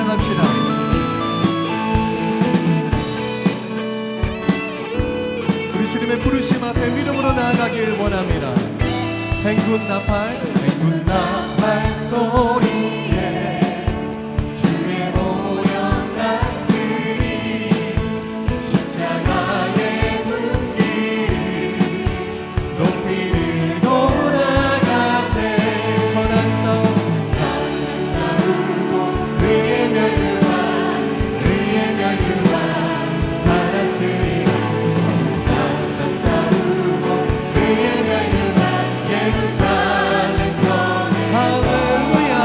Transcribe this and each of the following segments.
찬양합시다. 우리 주님의 부르심 앞에 믿음으로 나아가길 원합니다. 행군 나팔 소리에 주의 보령 나스리 십자가의 눈길을 높이 들고 나가세. 선한 싸우고 의의 멸류관 받았으리라. 선한 싸우고 의의 멸류관 예루살렘 전에. 할렐루야.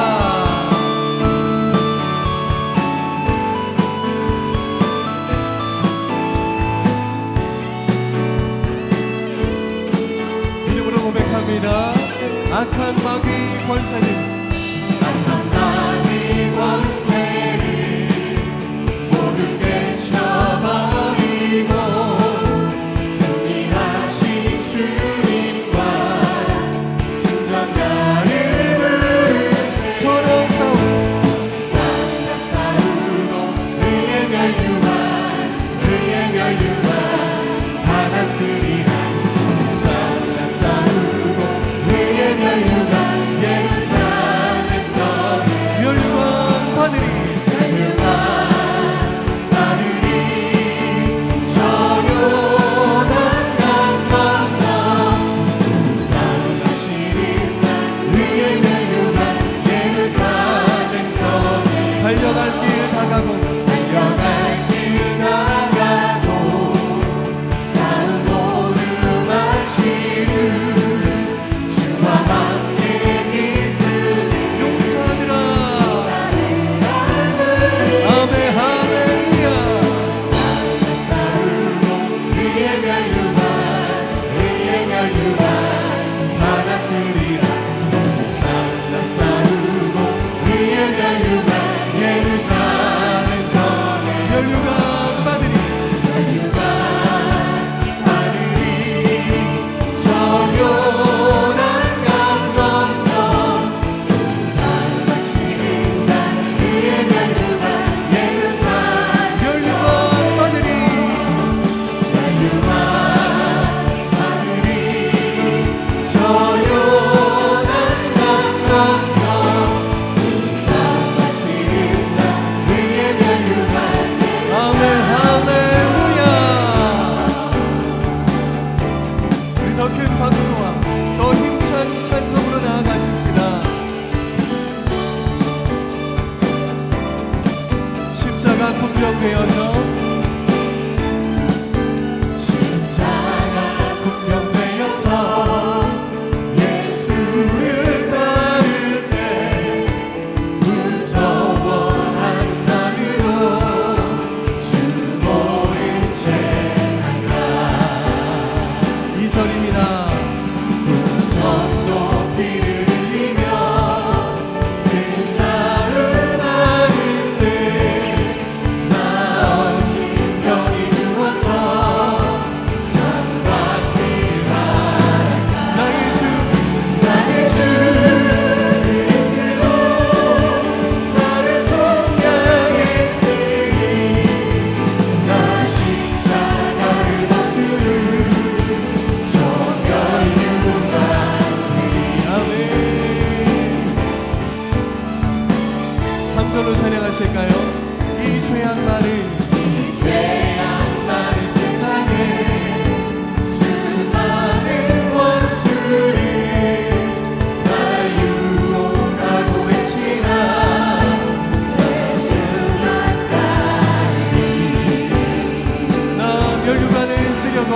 믿음으로 고백합니다. 악한 마귀 권세는 권세를 모두 깨쳐버리고 승리하신 주님과 승전가를 부르세. 서로 싸우고 의의 멸류관 받았으리라. 서로 싸우고 의의 멸류관 예루살렘 성에 멸류관 받으리. 저 요단 강 건너 싸움을 치는 날 의의 멸류관 예루살렘 성에. 달려갈 길 다가고 싸움 모두 마치는 주와 함께 기쁘게 용서하느라. 아멘. 할렐루야. 싸우고 의의 멸류관 받았으리라. 싸우고 의의 멸류관 예루살렘 성에. 멸류관 받으리. 저 요단 강 건너 싸움을 치는 날 의의 멸류관 예루살렘. 멸류관 받으리. 저 요단 강 건너 싸움을 치는 날 의의 멸류관. 아멘. 할렐루야. 우리 더 큰 박수와 더 힘찬 찬송으로 나아가십시다. 십자가 분명되어서 예수를 따를 때 무서워하는 마음으로 주 모른 채 한다. 2절입니다. 손 높이를 흘리며 그 싸움 하는데 나 오직 병이 누워서 상 받길 바란다. 나의 주 그리스도 나를 속량했으니 나 십자가를 벗으니 저 멸류관 쓰리. 아멘. 3절로 찬양하실까요? 이 죄악 많은 세상에 수많은 원수를 나 유혹하고 외치나 내 주를 따르리. 나 멸류관을 쓰려고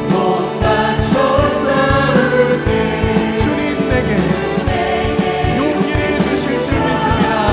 못 맞춰 싸울 때 주님 내게 용기를 주실 줄 믿습니다.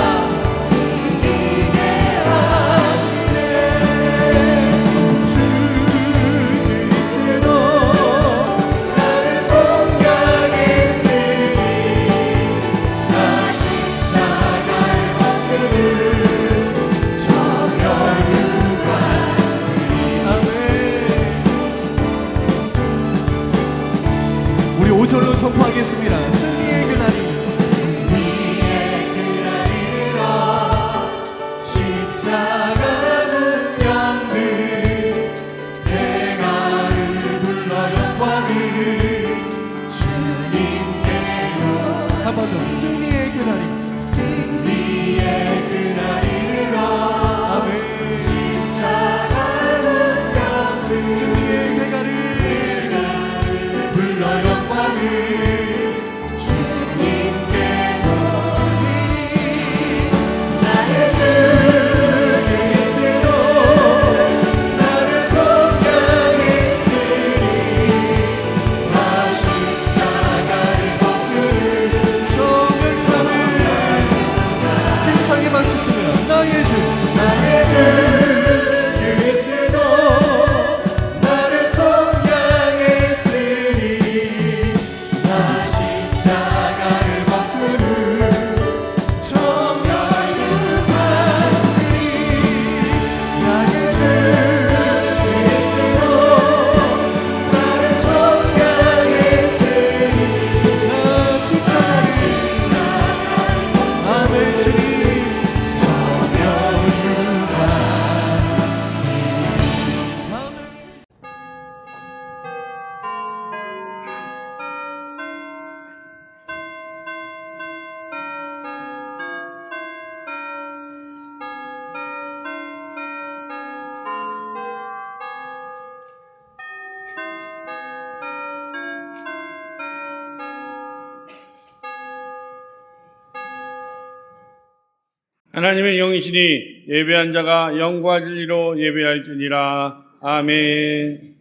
하나님의 영이시니 예배한 자가 영과 진리로 예배할지니라. 아멘.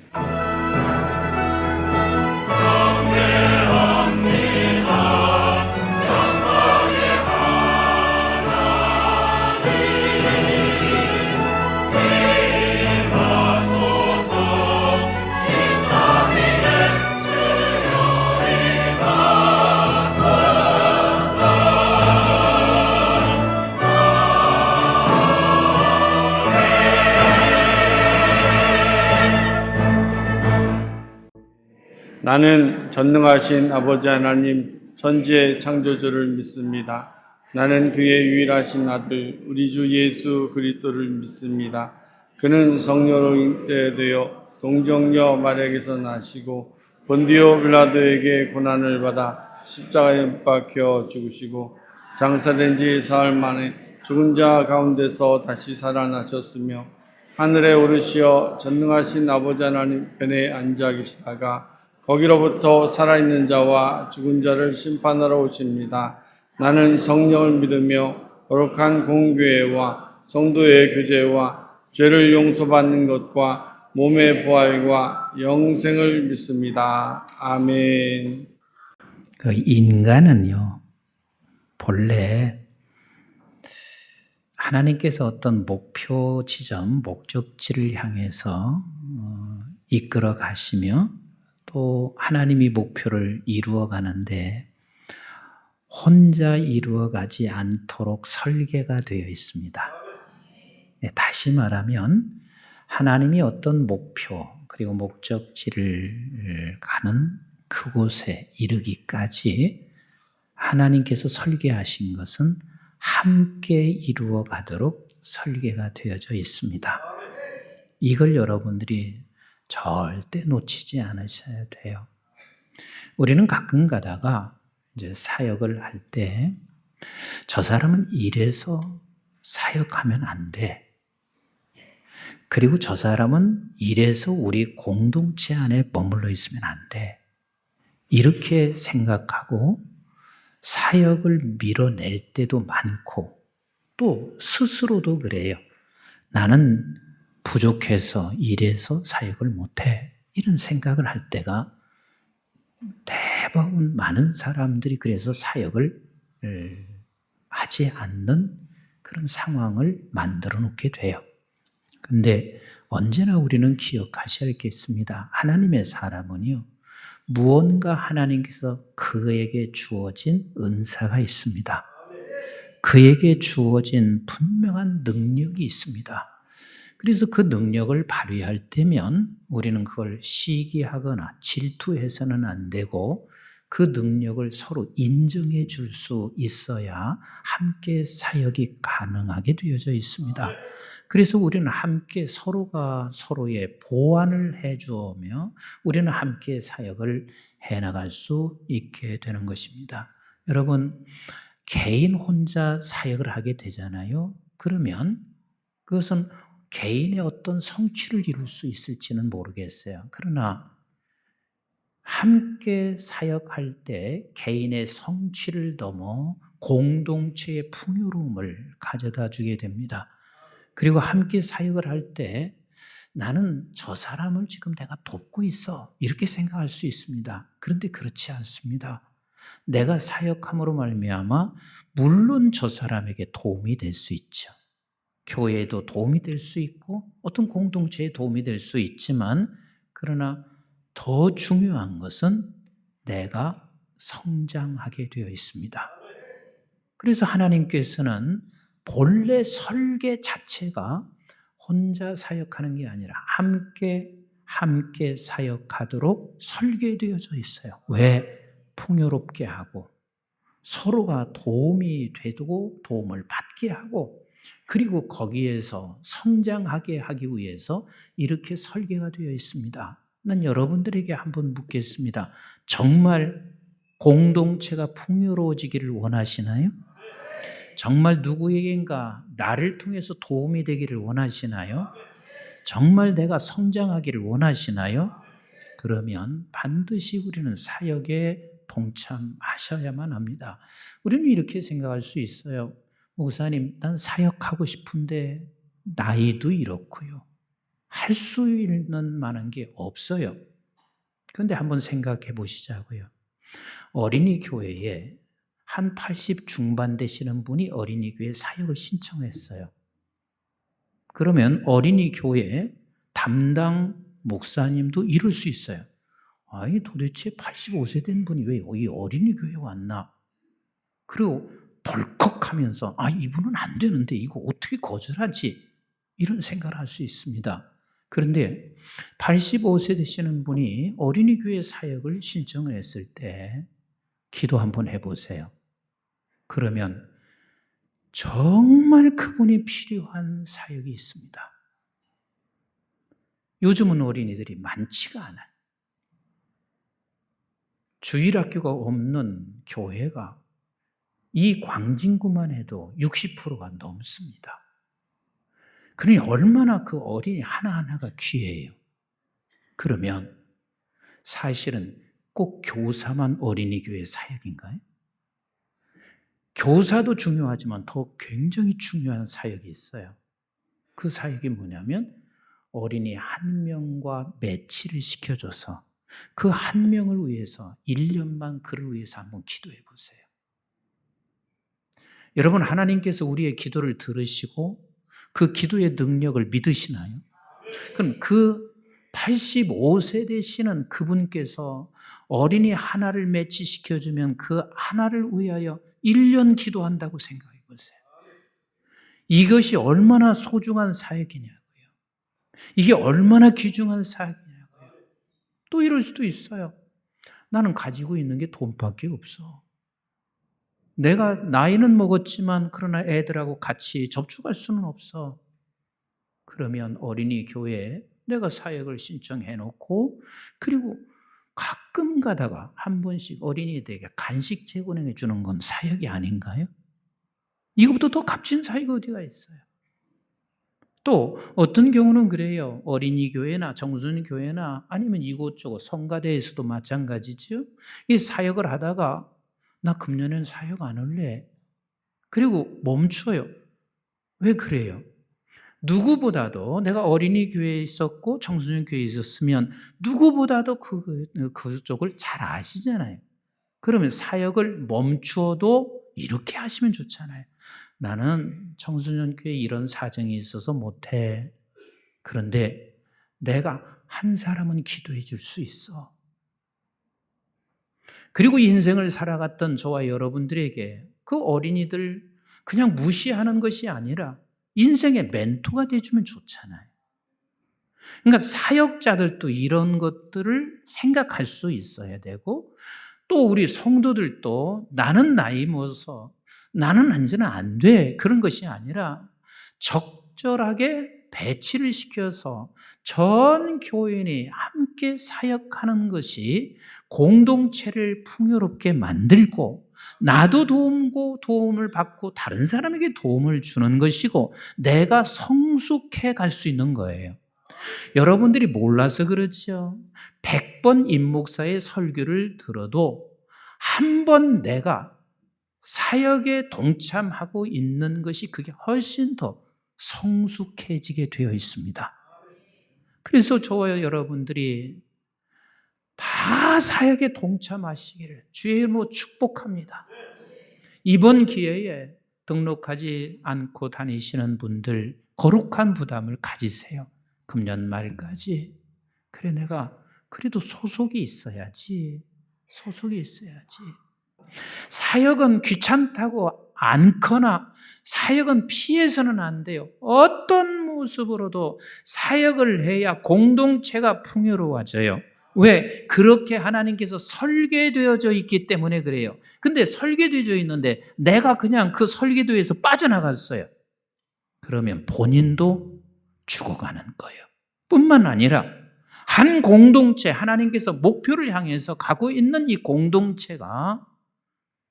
나는 전능하신 아버지 하나님 천지의 창조주를 믿습니다. 나는 그의 유일하신 아들 우리 주 예수 그리스도를 믿습니다. 그는 성령으로 잉태되어 동정녀 마리아에게서 나시고 본디오 빌라도에게 고난을 받아 십자가에 못 박혀 죽으시고 장사된 지 사흘 만에 죽은 자 가운데서 다시 살아나셨으며 하늘에 오르시어 전능하신 아버지 하나님 편에 앉아 계시다가 거기로부터 살아있는 자와 죽은 자를 심판하러 오십니다. 나는 성령을 믿으며 거룩한 공교회와 성도의 교제와 죄를 용서받는 것과 몸의 부활과 영생을 믿습니다. 아멘. 그 인간은요, 본래 하나님께서 어떤 목표 지점, 목적지를 향해서 이끌어 가시며 또 하나님이 목표를 이루어 가는데 혼자 이루어 가지 않도록 설계가 되어 있습니다. 다시 말하면 하나님이 어떤 목표 그리고 목적지를 가는 그곳에 이르기까지 하나님께서 설계하신 것은 함께 이루어 가도록 설계가 되어져 있습니다. 이걸 여러분들이 절대 놓치지 않으셔야 돼요. 우리는 가끔 가다가 이제 사역을 할 때 저 사람은 이래서 사역하면 안 돼. 그리고 저 사람은 이래서 우리 공동체 안에 머물러 있으면 안 돼. 이렇게 생각하고 사역을 밀어낼 때도 많고 또 스스로도 그래요. 나는 부족해서 이래서 사역을 못해. 이런 생각을 할 때가 대부분 많은 사람들이 그래서 사역을 하지 않는 그런 상황을 만들어 놓게 돼요. 근데 언제나 우리는 기억하셔야 겠습니다. 하나님의 사람은요, 무언가 하나님께서 그에게 주어진 은사가 있습니다. 그에게 주어진 분명한 능력이 있습니다. 그래서 그 능력을 발휘할 때면 우리는 그걸 시기하거나 질투해서는 안 되고 그 능력을 서로 인정해 줄 수 있어야 함께 사역이 가능하게 되어져 있습니다. 그래서 우리는 함께 서로가 서로의 보완을 해주며 우리는 함께 사역을 해나갈 수 있게 되는 것입니다. 여러분, 개인 혼자 사역을 하게 되잖아요. 그러면 그것은 개인의 어떤 성취를 이룰 수 있을지는 모르겠어요. 그러나 함께 사역할 때 개인의 성취를 넘어 공동체의 풍요로움을 가져다 주게 됩니다. 그리고 함께 사역을 할 때 나는 저 사람을 지금 내가 돕고 있어 이렇게 생각할 수 있습니다. 그런데 그렇지 않습니다. 내가 사역함으로 말미암아 물론 저 사람에게 도움이 될 수 있죠. 교회에도 도움이 될 수 있고 어떤 공동체에 도움이 될 수 있지만 그러나 더 중요한 것은 내가 성장하게 되어 있습니다. 그래서 하나님께서는 본래 설계 자체가 혼자 사역하는 게 아니라 함께 사역하도록 설계되어져 있어요. 왜? 풍요롭게 하고 서로가 도움이 되고 도움을 받게 하고 그리고 거기에서 성장하게 하기 위해서 이렇게 설계가 되어 있습니다. 난 여러분들에게 한번 묻겠습니다. 정말 공동체가 풍요로워지기를 원하시나요? 정말 누구에겐가 나를 통해서 도움이 되기를 원하시나요? 정말 내가 성장하기를 원하시나요? 그러면 반드시 우리는 사역에 동참하셔야만 합니다. 우리는 이렇게 생각할 수 있어요. 목사님, 난 사역하고 싶은데 나이도 이렇고요. 할 수 있는 만한 게 없어요. 그런데 한번 생각해 보시자고요. 어린이 교회에 한 80 중반 되시는 분이 어린이 교회 사역을 신청했어요. 그러면 어린이 교회 담당 목사님도 이럴 수 있어요. 아니 도대체 85세 된 분이 왜 이 어린이 교회에 왔나? 그리고 덜컥하면서 이분은 안 되는데 이거 어떻게 거절하지? 이런 생각을 할 수 있습니다. 그런데 85세 되시는 분이 어린이 교회 사역을 신청을 했을 때 기도 한번 해보세요. 그러면 정말 그분이 필요한 사역이 있습니다. 요즘은 어린이들이 많지가 않아요. 주일학교가 없는 교회가 이 광진구만 해도 60%가 넘습니다. 그러니 얼마나 그 어린이 하나하나가 귀해요. 그러면 사실은 꼭 교사만 어린이 교회 사역인가요? 교사도 중요하지만 더 굉장히 중요한 사역이 있어요. 그 사역이 뭐냐면 어린이 한 명과 매치를 시켜줘서 그 한 명을 위해서 1년만 그를 위해서 한번 기도해 보세요. 여러분, 하나님께서 우리의 기도를 들으시고 그 기도의 능력을 믿으시나요? 그럼 그 85세 되시는 그분께서 어린이 하나를 매치시켜주면 그 하나를 위하여 1년 기도한다고 생각해 보세요. 이것이 얼마나 소중한 사역이냐고요. 이게 얼마나 귀중한 사역이냐고요. 또 이럴 수도 있어요. 나는 가지고 있는 게 돈밖에 없어. 내가 나이는 먹었지만 그러나 애들하고 같이 접촉할 수는 없어. 그러면 어린이 교회에 내가 사역을 신청해 놓고 그리고 가끔 가다가 한 번씩 어린이들에게 간식 제공해 주는 건 사역이 아닌가요? 이것보다 더 값진 사역이 어디가 있어요? 또 어떤 경우는 그래요. 어린이 교회나 청소년 교회나 아니면 이곳저곳 성가대에서도 마찬가지죠. 이 사역을 하다가 나 금년에는 사역 안 할래. 그리고 멈춰요. 왜 그래요? 누구보다도 내가 어린이 교회에 있었고 청소년 교회에 있었으면 누구보다도 그쪽을 잘 아시잖아요. 그러면 사역을 멈추어도 이렇게 하시면 좋잖아요. 나는 청소년 교회에 이런 사정이 있어서 못해. 그런데 내가 한 사람은 기도해 줄 수 있어. 그리고 인생을 살아갔던 저와 여러분들에게 그 어린이들 그냥 무시하는 것이 아니라 인생의 멘토가 돼주면 좋잖아요. 그러니까 사역자들도 이런 것들을 생각할 수 있어야 되고 또 우리 성도들도 나는 나이 먹어서 나는 완전히 안 돼. 그런 것이 아니라 적절하게 배치를 시켜서 전 교인이 함께 사역하는 것이 공동체를 풍요롭게 만들고 나도 도움을 받고 다른 사람에게 도움을 주는 것이고 내가 성숙해 갈 수 있는 거예요. 여러분들이 몰라서 그렇죠. 100번 임목사의 설교를 들어도 한 번 내가 사역에 동참하고 있는 것이 그게 훨씬 더 성숙해지게 되어 있습니다. 그래서 저와 여러분들이 다 사역에 동참하시기를 주의 이름으로 축복합니다. 이번 기회에 등록하지 않고 다니시는 분들 거룩한 부담을 가지세요. 금년 말까지. 그래 내가 그래도 소속이 있어야지. 사역은 귀찮다고 않거나 사역은 피해서는 안 돼요. 어떤 모습으로도 사역을 해야 공동체가 풍요로워져요. 왜? 그렇게 하나님께서 설계되어져 있기 때문에 그래요. 근데 설계되어져 있는데 내가 그냥 그 설계도에서 빠져나갔어요. 그러면 본인도 죽어가는 거예요. 뿐만 아니라 한 공동체, 하나님께서 목표를 향해서 가고 있는 이 공동체가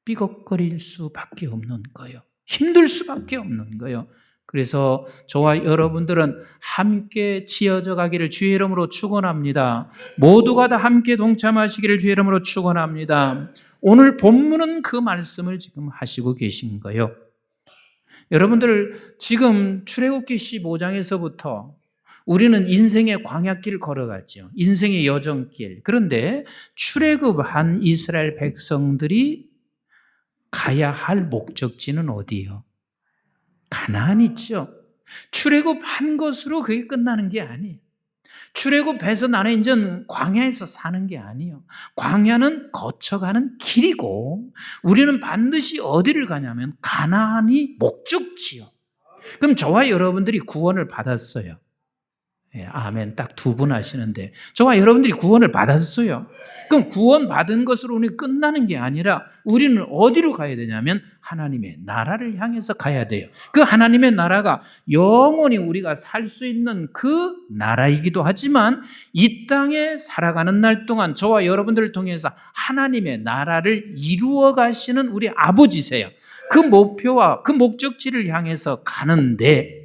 삐걱거릴 수밖에 없는 거예요. 힘들 수밖에 없는 거예요. 그래서 저와 여러분들은 함께 지어져 가기를 주의 이름으로 축원합니다. 모두가 다 함께 동참하시기를 주의 이름으로 축원합니다. 오늘 본문은 그 말씀을 지금 하시고 계신 거예요. 여러분들 지금 출애굽기 15장에서부터 우리는 인생의 광야길 걸어갔죠. 인생의 여정길. 그런데 출애굽한 이스라엘 백성들이 가야 할 목적지는 어디예요? 가나안 있죠. 출애굽한 것으로 그게 끝나는 게 아니에요. 출애굽해서 나는 이제 광야에서 사는 게 아니에요. 광야는 거쳐가는 길이고 우리는 반드시 어디를 가냐면 가나안이 목적지요. 그럼 저와 여러분들이 구원을 받았어요. 예, 아멘. 딱 두 분 하시는데 저와 여러분들이 구원을 받았어요. 그럼 구원 받은 것으로 우리 끝나는 게 아니라 우리는 어디로 가야 되냐면 하나님의 나라를 향해서 가야 돼요. 그 하나님의 나라가 영원히 우리가 살 수 있는 그 나라이기도 하지만 이 땅에 살아가는 날 동안 저와 여러분들을 통해서 하나님의 나라를 이루어 가시는 우리 아버지세요. 그 목표와 그 목적지를 향해서 가는데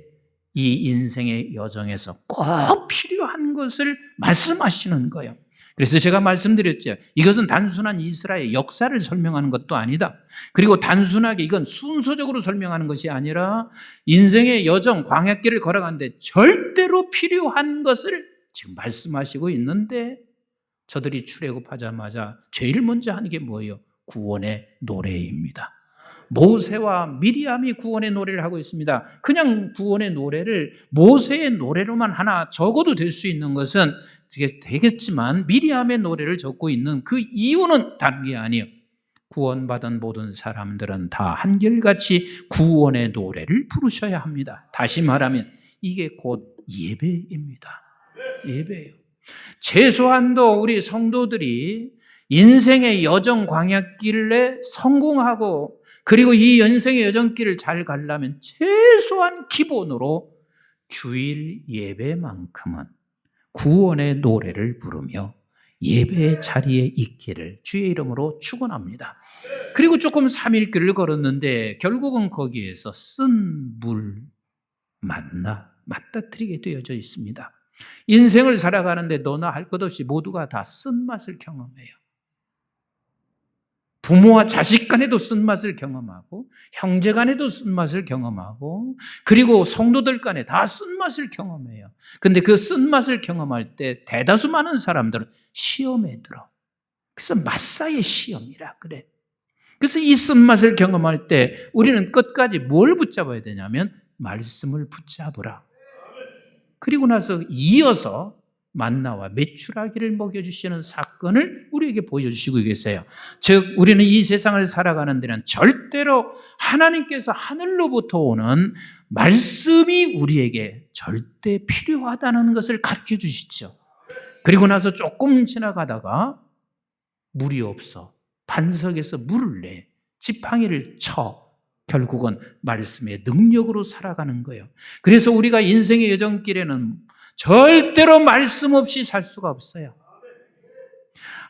이 인생의 여정에서 꼭 필요한 것을 말씀하시는 거예요. 그래서 제가 말씀드렸죠. 이것은 단순한 이스라엘의 역사를 설명하는 것도 아니다. 그리고 단순하게 이건 순서적으로 설명하는 것이 아니라 인생의 여정, 광야길을 걸어가는데 절대로 필요한 것을 지금 말씀하시고 있는데 저들이 출애굽하자마자 제일 먼저 하는 게 뭐예요? 구원의 노래입니다. 모세와 미리암이 구원의 노래를 하고 있습니다. 그냥 구원의 노래를 모세의 노래로만 하나 적어도 될 수 있는 것은 되겠지만 미리암의 노래를 적고 있는 그 이유는 다른 게 아니에요. 구원받은 모든 사람들은 다 한결같이 구원의 노래를 부르셔야 합니다. 다시 말하면 이게 곧 예배입니다. 예배예요. 최소한도 우리 성도들이 인생의 여정 광야길에 성공하고 그리고 이 인생의 여정길을 잘 가려면 최소한 기본으로 주일 예배만큼은 구원의 노래를 부르며 예배의 자리에 있기를 주의 이름으로 축원합니다. 그리고 조금 3일길을 걸었는데 결국은 거기에서 쓴 물 만나 맞닥뜨리게 되어져 있습니다. 인생을 살아가는데 너나 할 것 없이 모두가 다 쓴맛을 경험해요. 부모와 자식 간에도 쓴맛을 경험하고 형제 간에도 쓴맛을 경험하고 그리고 성도들 간에 다 쓴맛을 경험해요. 근데 그 쓴맛을 경험할 때 대다수 많은 사람들은 시험에 들어. 그래서 마사의 시험이라 그래. 그래서 이 쓴맛을 경험할 때 우리는 끝까지 뭘 붙잡아야 되냐면 말씀을 붙잡으라. 그리고 나서 이어서 만나와 메추라기를 먹여주시는 사건을 우리에게 보여주시고 계세요. 즉 우리는 이 세상을 살아가는 데는 절대로 하나님께서 하늘로부터 오는 말씀이 우리에게 절대 필요하다는 것을 가르쳐 주시죠. 그리고 나서 조금 지나가다가 물이 없어 반석에서 물을 내 지팡이를 쳐 결국은 말씀의 능력으로 살아가는 거예요. 그래서 우리가 인생의 여정길에는 절대로 말씀 없이 살 수가 없어요.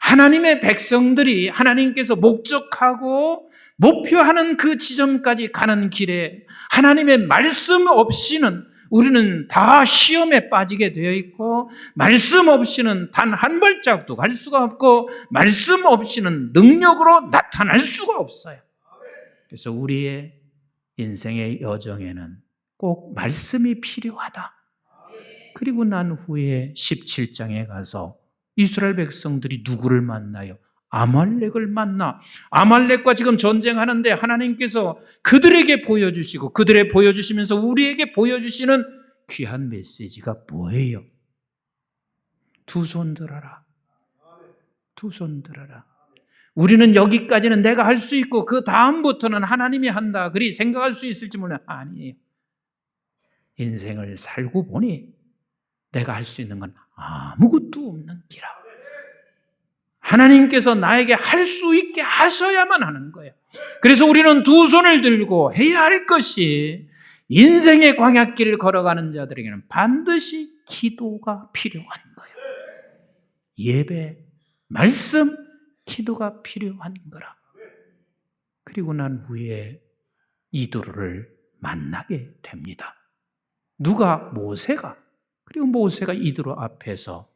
하나님의 백성들이 하나님께서 목적하고 목표하는 그 지점까지 가는 길에 하나님의 말씀 없이는 우리는 다 시험에 빠지게 되어 있고 말씀 없이는 단 한 발짝도 갈 수가 없고 말씀 없이는 능력으로 나타날 수가 없어요. 그래서 우리의 인생의 여정에는 꼭 말씀이 필요하다. 그리고 난 후에 17장에 가서 이스라엘 백성들이 누구를 만나요? 아말렉을 만나. 아말렉과 지금 전쟁하는데 하나님께서 그들에게 보여주시고 그들에 보여주시면서 우리에게 보여주시는 귀한 메시지가 뭐예요? 두 손 들어라. 두 손 들어라. 우리는 여기까지는 내가 할 수 있고 그 다음부터는 하나님이 한다. 그리 생각할 수 있을지 몰라. 아니에요. 인생을 살고 보니 내가 할 수 있는 건 아무것도 없는 기라. 하나님께서 나에게 할 수 있게 하셔야만 하는 거예요. 그래서 우리는 두 손을 들고 해야 할 것이 인생의 광야길을 걸어가는 자들에게는 반드시 기도가 필요한 거예요. 예배, 말씀, 기도가 필요한 거라. 그리고 난 후에 이도를 만나게 됩니다. 누가? 모세가. 그리고 모세가 이드로 앞에서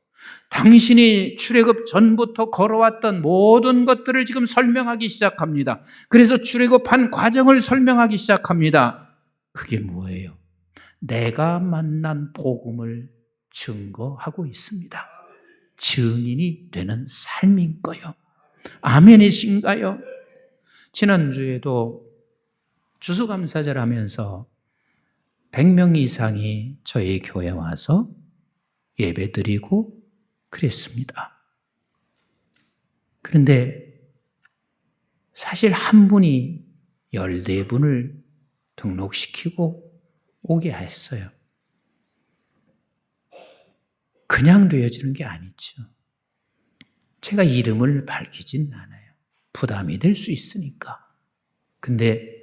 당신이 출애굽 전부터 걸어왔던 모든 것들을 지금 설명하기 시작합니다. 그래서 출애굽한 과정을 설명하기 시작합니다. 그게 뭐예요? 내가 만난 복음을 증거하고 있습니다. 증인이 되는 삶인 거요. 아멘이신가요? 지난주에도 추수감사절 하면서 100명 이상이 저희 교회에 와서 예배드리고 그랬습니다. 그런데 사실 한 분이 14분을 등록시키고 오게 했어요. 그냥 되어지는 게 아니죠. 제가 이름을 밝히진 않아요. 부담이 될 수 있으니까. 근데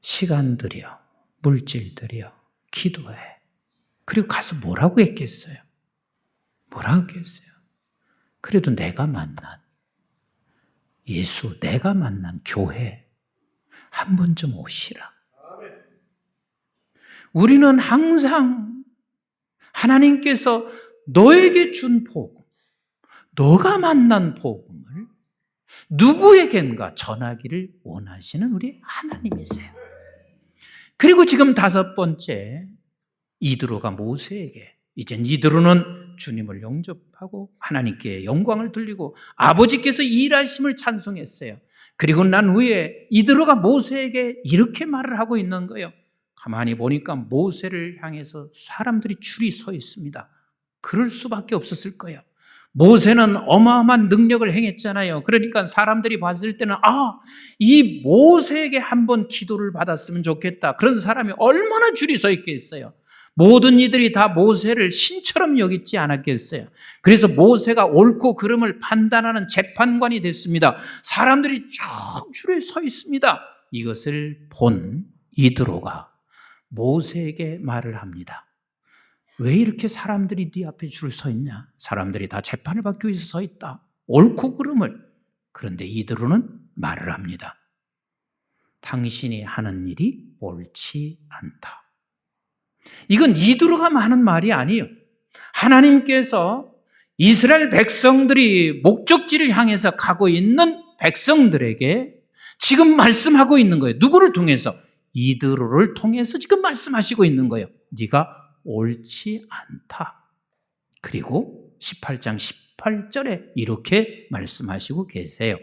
시간 들여, 물질 들여, 기도해. 그리고 가서 뭐라고 했겠어요? 뭐라고 했겠어요? 그래도 내가 만난 예수, 내가 만난 교회 한 번 좀 오시라. 우리는 항상 하나님께서 너에게 준 복음, 너가 만난 복음을 누구에겐가 전하기를 원하시는 우리 하나님이세요. 그리고 지금 5번째, 이드로가 모세에게, 이젠 이드로는 주님을 영접하고 하나님께 영광을 돌리고 아버지께서 일하심을 찬송했어요. 그리고 난 후에 이드로가 모세에게 이렇게 말을 하고 있는 거예요. 가만히 보니까 모세를 향해서 사람들이 줄이 서 있습니다. 그럴 수밖에 없었을 거예요. 모세는 어마어마한 능력을 행했잖아요. 그러니까 사람들이 봤을 때는 이 모세에게 한번 기도를 받았으면 좋겠다. 그런 사람이 얼마나 줄이 서 있겠어요. 모든 이들이 다 모세를 신처럼 여기지 않았겠어요. 그래서 모세가 옳고 그름을 판단하는 재판관이 됐습니다. 사람들이 쭉 줄에 서 있습니다. 이것을 본 이드로가 모세에게 말을 합니다. 왜 이렇게 사람들이 네 앞에 줄 서 있냐? 사람들이 다 재판을 받기 위해서 서 있다. 옳고 그름을. 그런데 이드로는 말을 합니다. 당신이 하는 일이 옳지 않다. 이건 이드로가 하는 말이 아니에요. 하나님께서 이스라엘 백성들이 목적지를 향해서 가고 있는 백성들에게 지금 말씀하고 있는 거예요. 누구를 통해서? 이드로를 통해서 지금 말씀하시고 있는 거예요. 네가 옳지 않다. 그리고 18장 18절에 이렇게 말씀하시고 계세요.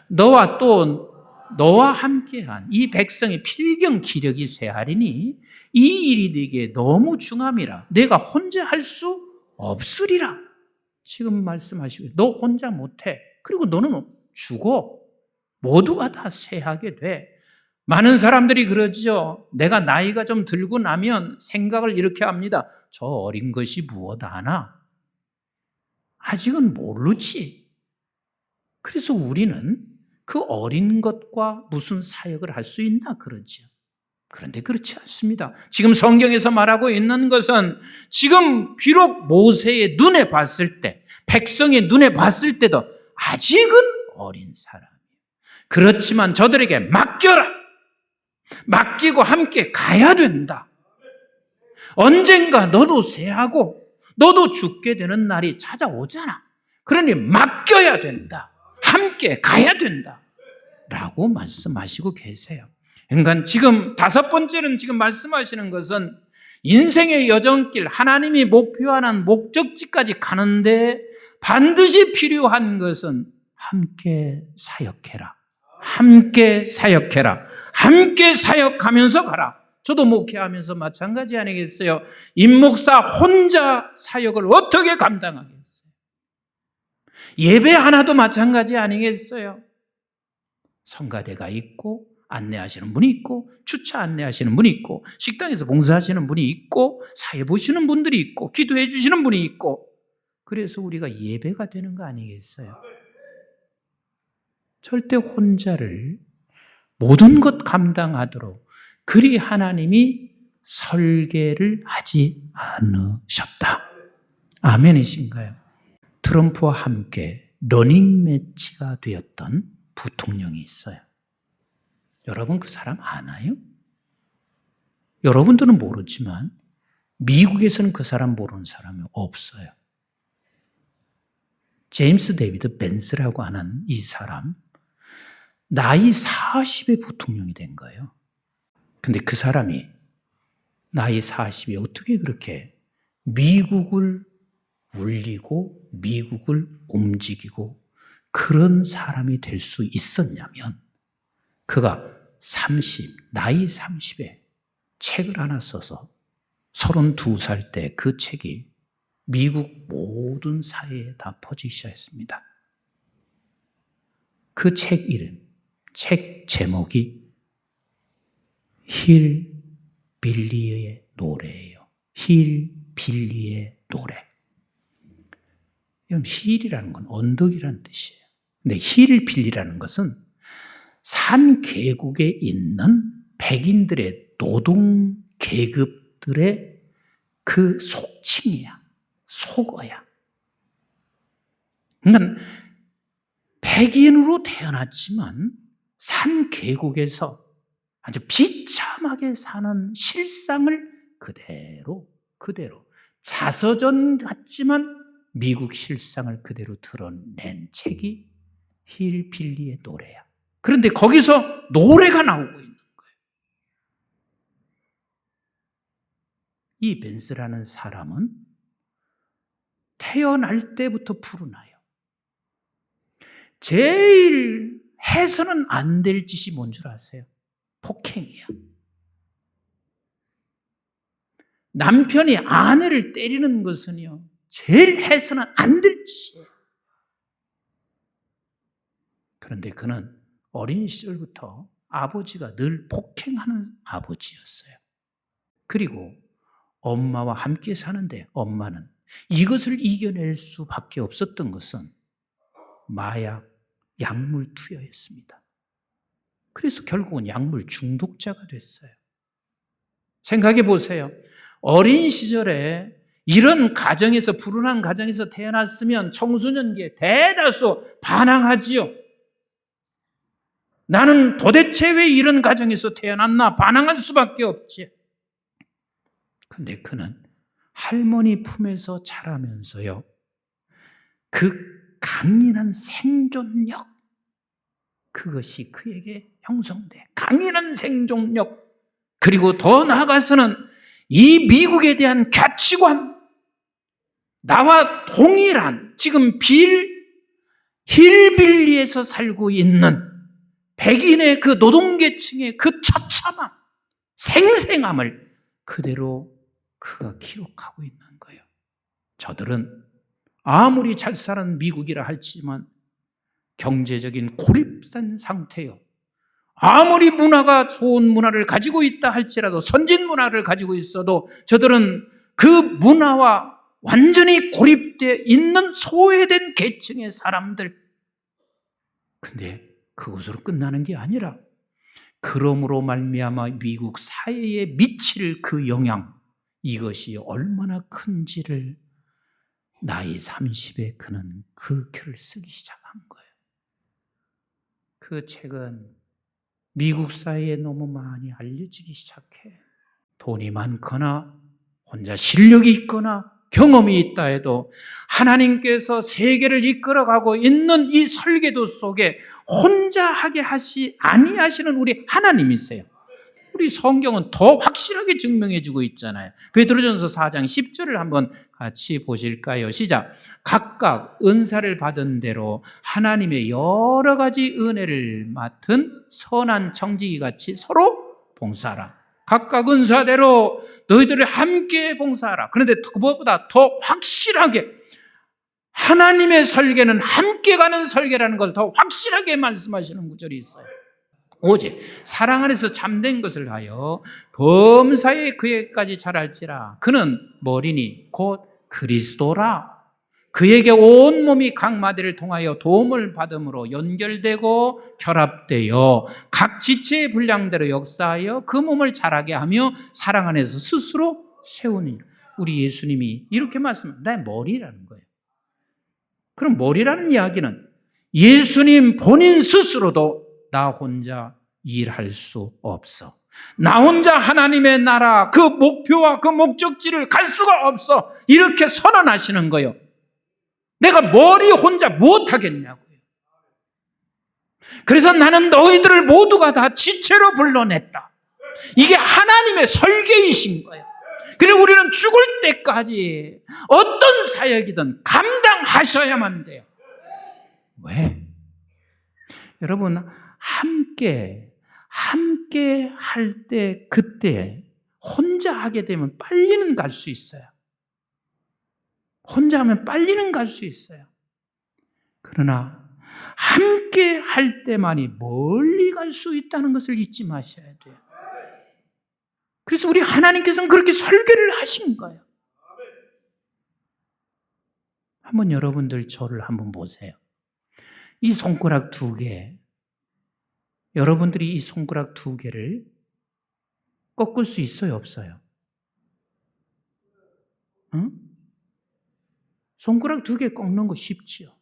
너와 함께한 이 백성의 필경 기력이 쇠하리니 이 일이 네게 너무 중함이라. 내가 혼자 할 수 없으리라. 지금 말씀하시고 너 혼자 못해. 그리고 너는 죽어. 모두가 다 쇠하게 돼. 많은 사람들이 그러죠. 내가 나이가 좀 들고 나면 생각을 이렇게 합니다. 저 어린 것이 무엇 아나? 아직은 모르지. 그래서 우리는 그 어린 것과 무슨 사역을 할 수 있나 그러죠. 그런데 그렇지 않습니다. 지금 성경에서 말하고 있는 것은 지금 비록 모세의 눈에 봤을 때, 백성의 눈에 봤을 때도 아직은 어린 사람이에요. 그렇지만 저들에게 맡겨라. 맡기고 함께 가야 된다. 언젠가 너도 쇠하고 너도 죽게 되는 날이 찾아오잖아. 그러니 맡겨야 된다. 함께 가야 된다. 라고 말씀하시고 계세요. 그러니까 지금 5번째는 지금 말씀하시는 것은 인생의 여정길, 하나님이 목표하는 목적지까지 가는데 반드시 필요한 것은 함께 사역해라. 함께 사역해라. 함께 사역하면서 가라. 저도 목회하면서 마찬가지 아니겠어요? 임목사 혼자 사역을 어떻게 감당하겠어요? 예배 하나도 마찬가지 아니겠어요? 성가대가 있고 안내하시는 분이 있고 주차 안내하시는 분이 있고 식당에서 봉사하시는 분이 있고 사회 보시는 분들이 있고 기도해 주시는 분이 있고 그래서 우리가 예배가 되는 거 아니겠어요? 절대 혼자를 모든 것 감당하도록 그리 하나님이 설계를 하지 않으셨다. 아멘이신가요? 트럼프와 함께 러닝 매치가 되었던 부통령이 있어요. 여러분 그 사람 아나요? 여러분들은 모르지만 미국에서는 그 사람 모르는 사람이 없어요. 제임스 데이비드 벤스라고 하는 이 사람 나이 40에 부통령이 된 거예요. 근데 그 사람이 나이 40에 어떻게 그렇게 미국을 울리고 미국을 움직이고 그런 사람이 될 수 있었냐면 그가 나이 30에 책을 하나 써서 32살 때 그 책이 미국 모든 사회에 다 퍼지기 시작했습니다. 그 책 제목이 힐 빌리의 노래예요. 힐 빌리의 노래. 힐이라는 건 언덕이라는 뜻이에요. 근데 힐 빌리라는 것은 산 계곡에 있는 백인들의 노동 계급들의 그 속칭이야. 속어야. 그러니까 백인으로 태어났지만 산 계곡에서 아주 비참하게 사는 실상을 그대로 자서전 같지만 미국 실상을 그대로 드러낸 책이 힐 빌리의 노래야. 그런데 거기서 노래가 나오고 있는 거예요. 이 벤스라는 사람은 태어날 때부터 푸르나요. 제일 해서는 안 될 짓이 뭔 줄 아세요? 폭행이야. 남편이 아내를 때리는 것은요, 제일 해서는 안 될 짓이에요. 그런데 그는 어린 시절부터 아버지가 늘 폭행하는 아버지였어요. 그리고 엄마와 함께 사는데 엄마는 이것을 이겨낼 수밖에 없었던 것은 마약, 약물 투여였습니다. 그래서 결국은 약물 중독자가 됐어요. 생각해 보세요. 어린 시절에 이런 가정에서, 불운한 가정에서 태어났으면 청소년기에 대다수 반항하지요. 나는 도대체 왜 이런 가정에서 태어났나 반항할 수밖에 없지. 근데 그는 할머니 품에서 자라면서요, 그 강인한 생존력, 그것이 그에게 형성돼. 강인한 생존력. 그리고 더 나아가서는 이 미국에 대한 가치관, 나와 동일한, 지금 힐빌리에서 살고 있는 백인의 그 노동계층의 그 처참함, 생생함을 그대로 그가 기록하고 있는 거예요. 저들은 아무리 잘 사는 미국이라 할지만 경제적인 고립된 상태요. 아무리 문화가 좋은 문화를 가지고 있다 할지라도, 선진 문화를 가지고 있어도 저들은 그 문화와 완전히 고립되어 있는 소외된 계층의 사람들. 근데 그것으로 끝나는 게 아니라 그러므로 말미암아 미국 사회에 미칠 그 영향, 이것이 얼마나 큰지를 나이 30에 그는 그 글을 쓰기 시작한 거예요. 그 책은 미국 사회에 너무 많이 알려지기 시작해. 돈이 많거나 혼자 실력이 있거나 경험이 있다 해도 하나님께서 세계를 이끌어가고 있는 이 설계도 속에 혼자 하게 아니하시는 우리 하나님이세요. 우리 성경은 더 확실하게 증명해 주고 있잖아요. 베드로전서 4장 10절을 한번 같이 보실까요? 시작. 각각 은사를 받은 대로 하나님의 여러 가지 은혜를 맡은 선한 청지기 같이 서로 봉사하라. 각각 은사대로 너희들이 함께 봉사하라. 그런데 그것보다 더 확실하게 하나님의 설계는 함께 가는 설계라는 것을 더 확실하게 말씀하시는 구절이 있어요. 오직 사랑 안에서 참된 것을 하여 범사에 그에까지 자랄지라. 그는 머리니 곧 그리스도라. 그에게 온 몸이 각 마디를 통하여 도움을 받음으로 연결되고 결합되어 각 지체의 분량대로 역사하여 그 몸을 자라게 하며 사랑 안에서 스스로 세우니. 우리 예수님이 이렇게 말씀합니다. 나의 머리라는 거예요. 그럼 머리라는 이야기는 예수님 본인 스스로도 나 혼자 일할 수 없어. 나 혼자 하나님의 나라 그 목표와 그 목적지를 갈 수가 없어. 이렇게 선언하시는 거예요. 내가 머리 혼자 못하겠냐고요. 그래서 나는 너희들을 모두가 다 지체로 불러냈다. 이게 하나님의 설계이신 거예요. 그리고 우리는 죽을 때까지 어떤 사역이든 감당하셔야만 돼요. 왜? 여러분, 함께 할 때, 그때 혼자 하게 되면 빨리는 갈 수 있어요. 혼자 하면 빨리는 갈 수 있어요. 그러나 함께 할 때만이 멀리 갈 수 있다는 것을 잊지 마셔야 돼요. 그래서 우리 하나님께서는 그렇게 설계를 하신 거예요. 한번 여러분들 저를 한번 보세요. 이 손가락 2개, 여러분들이 이 손가락 2개를 꺾을 수 있어요, 없어요? 응? 손가락 2개 꺾는 거 쉽지요.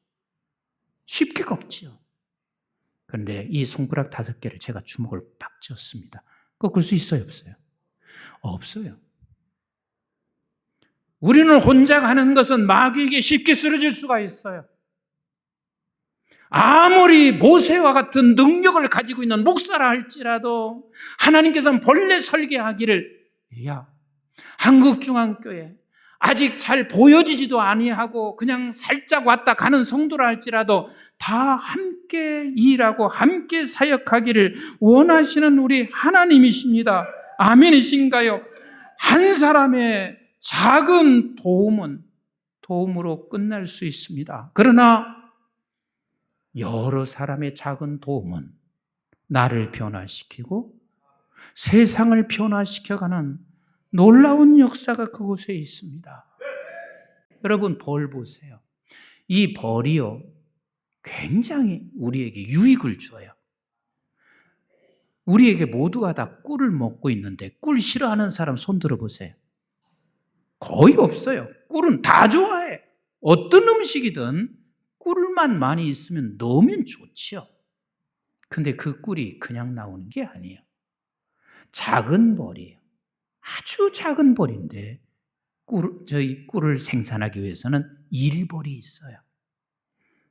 쉽게 꺾지요. 그런데 이 손가락 5개를 제가 주먹을 팍 쥐었습니다. 꺾을 수 있어요, 없어요? 없어요. 우리는 혼자 가는 것은 마귀에게 쉽게 쓰러질 수가 있어요. 아무리 모세와 같은 능력을 가지고 있는 목사라 할지라도 하나님께서는 본래 설계하기를, 야, 한국중앙교회 아직 잘 보여지지도 아니하고 그냥 살짝 왔다 가는 성도라 할지라도 다 함께 일하고 함께 사역하기를 원하시는 우리 하나님이십니다. 아멘이신가요? 한 사람의 작은 도움으로 끝날 수 있습니다. 그러나 여러 사람의 작은 도움은 나를 변화시키고 세상을 변화시켜가는 놀라운 역사가 그곳에 있습니다. 여러분, 벌 보세요. 이 벌이요, 굉장히 우리에게 유익을 줘요. 우리에게 모두가 다 꿀을 먹고 있는데 꿀 싫어하는 사람 손 들어보세요. 거의 없어요. 꿀은 다 좋아해. 어떤 음식이든 꿀만 많이 있으면 넣으면 좋지요. 근데 그 꿀이 그냥 나오는 게 아니에요. 작은 벌이에요. 아주 작은 벌인데 저희 꿀을 생산하기 위해서는 1벌이 있어요.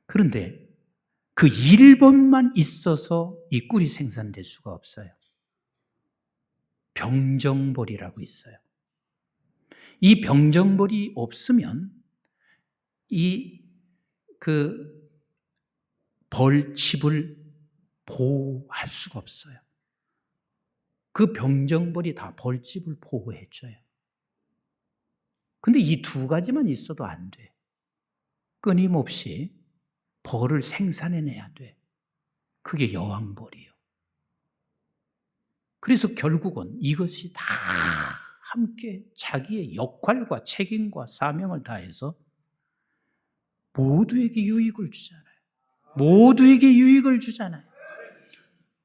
그런데 그 1번만 있어서 이 꿀이 생산될 수가 없어요. 병정벌이라고 있어요. 이 병정벌이 없으면 그 벌집을 보호할 수가 없어요. 그 병정벌이 다 벌집을 보호해줘요. 근데 이 2가지만 있어도 안 돼. 끊임없이 벌을 생산해내야 돼. 그게 여왕벌이에요. 그래서 결국은 이것이 다 함께 자기의 역할과 책임과 사명을 다해서 모두에게 유익을 주잖아요. 모두에게 유익을 주잖아요.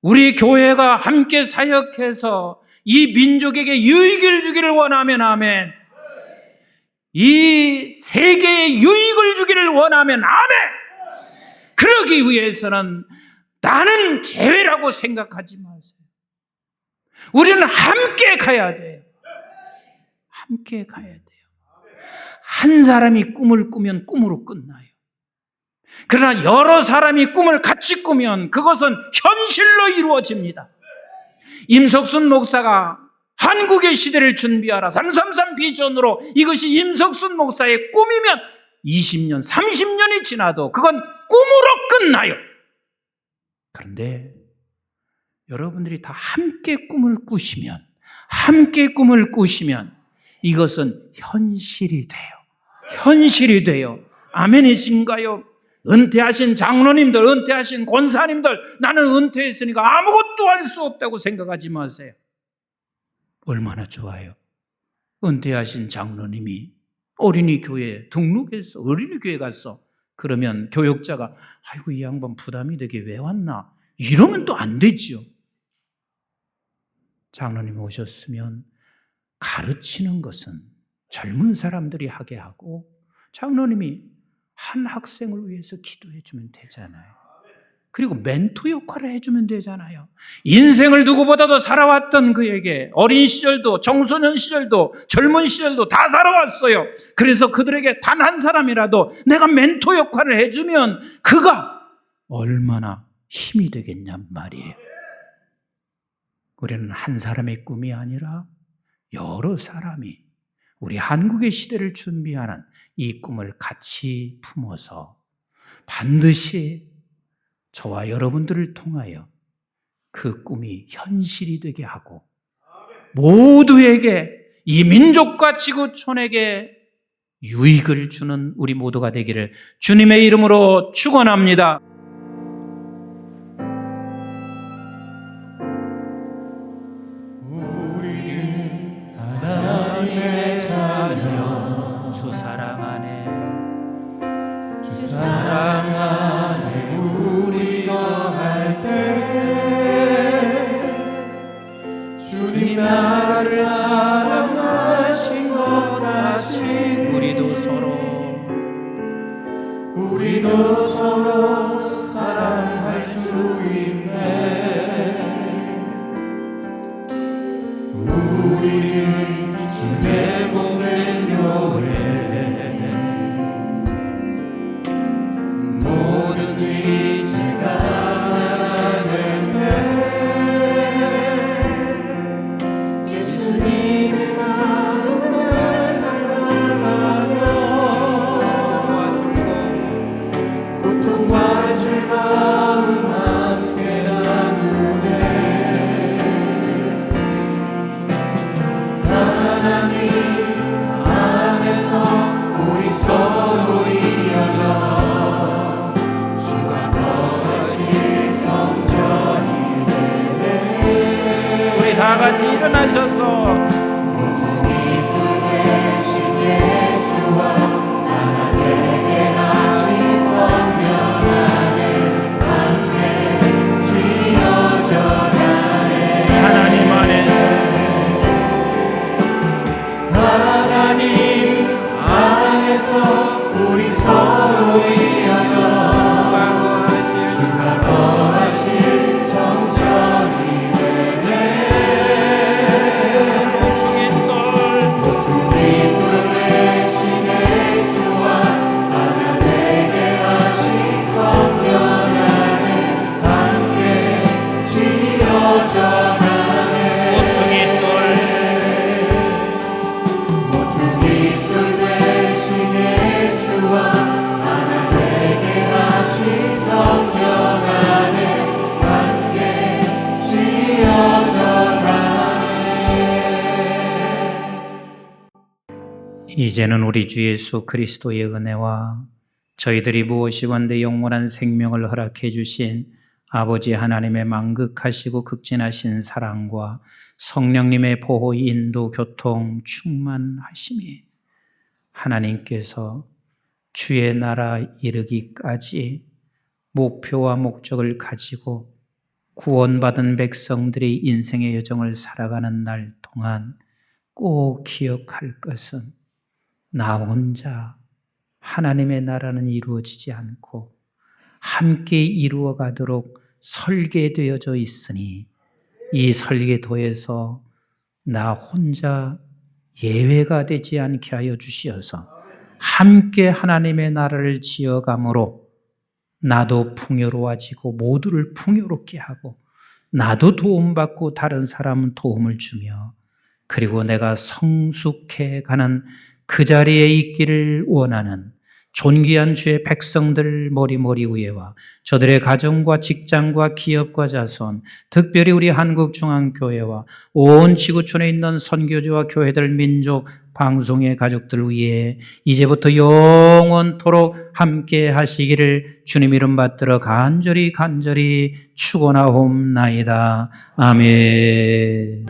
우리 교회가 함께 사역해서 이 민족에게 유익을 주기를 원하면 아멘. 이 세계에 유익을 주기를 원하면 아멘. 그러기 위해서는 나는 제외라고 생각하지 마세요. 우리는 함께 가야 돼요. 함께 가야 돼요. 한 사람이 꿈을 꾸면 꿈으로 끝나요. 그러나 여러 사람이 꿈을 같이 꾸면 그것은 현실로 이루어집니다. 임석순 목사가 한국의 시대를 준비하라 333 비전으로 이것이 임석순 목사의 꿈이면 20년, 30년이 지나도 그건 꿈으로 끝나요. 그런데 여러분들이 다 함께 꿈을 꾸시면 이것은 현실이 돼요. 현실이 돼요. 아멘이신가요? 은퇴하신 장로님들, 은퇴하신 권사님들, 나는 은퇴했으니까 아무것도 할 수 없다고 생각하지 마세요. 얼마나 좋아요. 은퇴하신 장로님이 어린이 교회에 등록해서 어린이 교회 갔어. 그러면 교역자가 아이고 이 양반 부담이 되게 왜 왔나? 이러면 또 안 되지요. 장로님 오셨으면 가르치는 것은 젊은 사람들이 하게 하고 장로님이 한 학생을 위해서 기도해 주면 되잖아요. 그리고 멘토 역할을 해주면 되잖아요. 인생을 누구보다도 살아왔던 그에게 어린 시절도 청소년 시절도 젊은 시절도 다 살아왔어요. 그래서 그들에게 단 한 사람이라도 내가 멘토 역할을 해주면 그가 얼마나 힘이 되겠냔 말이에요. 우리는 한 사람의 꿈이 아니라 여러 사람이 우리 한국의 시대를 준비하는 이 꿈을 같이 품어서 반드시 저와 여러분들을 통하여 그 꿈이 현실이 되게 하고 모두에게, 이 민족과 지구촌에게 유익을 주는 우리 모두가 되기를 주님의 이름으로 축원합니다. 우리는 하나님의 자녀, 주 사랑 안에 주 사랑 안에 우리 거할 때 주님 나를 사랑하신 것 같이 우리도 서로 사랑할 수 있네. 우리는 주의 몸의 묘해, 뭐든지 제가 하는데 예수님의 마음을 달아가며 고통과 즐거움 함께 나누네. 하나님 안에서 우리 서로 이어져 주가 거하실 성전이 되네. 우리 다 같이 일어나셔서 모든 이끌 대신 예수와 하나 되게 하신 성령 안에 함께 지어져 가네. 하나님 안에서 우리 서로 이어져 주가 거하실 성전이 되네. 모퉁이 뿔 대신 예수와 하나 되게 하신 성전 안에 함께 지어져 가네. 모퉁이 뿔 대신 예수와 하나 되게 하신 성령 안에 함께 지어져 가네. 이제는 우리 주 예수 그리스도의 은혜와 저희들이 무엇이건대 영원한 생명을 허락해 주신 아버지 하나님의 만극하시고 극진하신 사랑과 성령님의 보호, 인도, 교통, 충만하심이 하나님께서 주의 나라 이르기까지 목표와 목적을 가지고 구원받은 백성들이 인생의 여정을 살아가는 날 동안 꼭 기억할 것은 나 혼자 하나님의 나라는 이루어지지 않고 함께 이루어가도록 설계되어져 있으니 이 설계도에서 나 혼자 예외가 되지 않게 하여 주시어서 함께 하나님의 나라를 지어감으로 나도 풍요로워지고 모두를 풍요롭게 하고 나도 도움받고 다른 사람은 도움을 주며 그리고 내가 성숙해가는 그 자리에 있기를 원하는 존귀한 주의 백성들 머리머리 위에와 저들의 가정과 직장과 기업과 자손, 특별히 우리 한국중앙교회와 온 지구촌에 있는 선교지와 교회들, 민족, 방송의 가족들 위에 이제부터 영원토록 함께 하시기를 주님 이름 받들어 간절히 축원하옵나이다. 아멘.